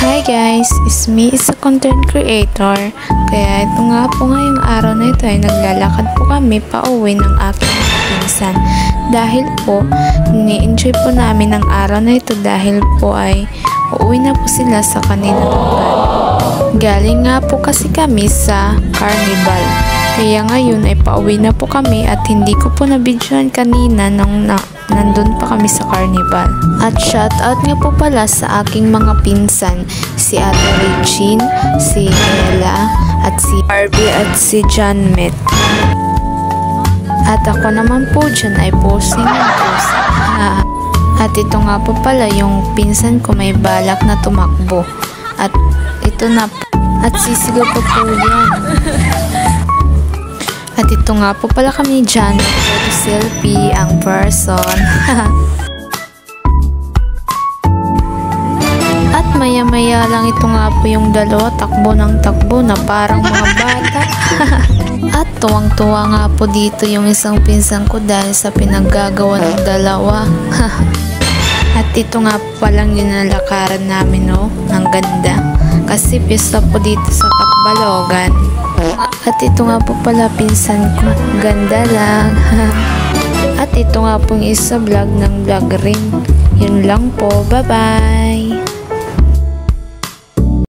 Hi guys, it's me, is a content creator. Kaya ito nga po ngayong araw na ito ay naglalakad po kami pauwi ng aking pinsan. Dahil po, ni-enjoy po namin ang araw na ito dahil po ay uuwi na po sila sa kanilang lugar. Galing nga po kasi kami sa carnival. Kaya ngayon ay pauwi na po kami at hindi ko po na-videoan kanina nung nandun pa kami sa carnival. At shoutout nga po pala sa aking mga pinsan, si Ate Regine, si Ella, at si Barbie at si John Met. At ako naman po dyan ay posing ng posing. At ito nga po pala yung pinsan ko may balak na tumakbo. At ito na po. At sisigaw po po yan. At ito nga po pala kami dyan, selfie ang person. At maya-maya lang ito nga po yung dalawa takbo ng takbo na parang mga bata. At tuwang-tuwa nga po dito yung isang pinsan ko dahil sa pinaggagawa ng dalawa. At ito nga po palang yung nalakaran namin, oh. Ang ganda. Kasi pista po dito sa Katbalogan. At ito nga po pala pinsan ko. Ganda lang. At ito nga pong isa vlog ng vlog rin. Yun lang po. Bye-bye!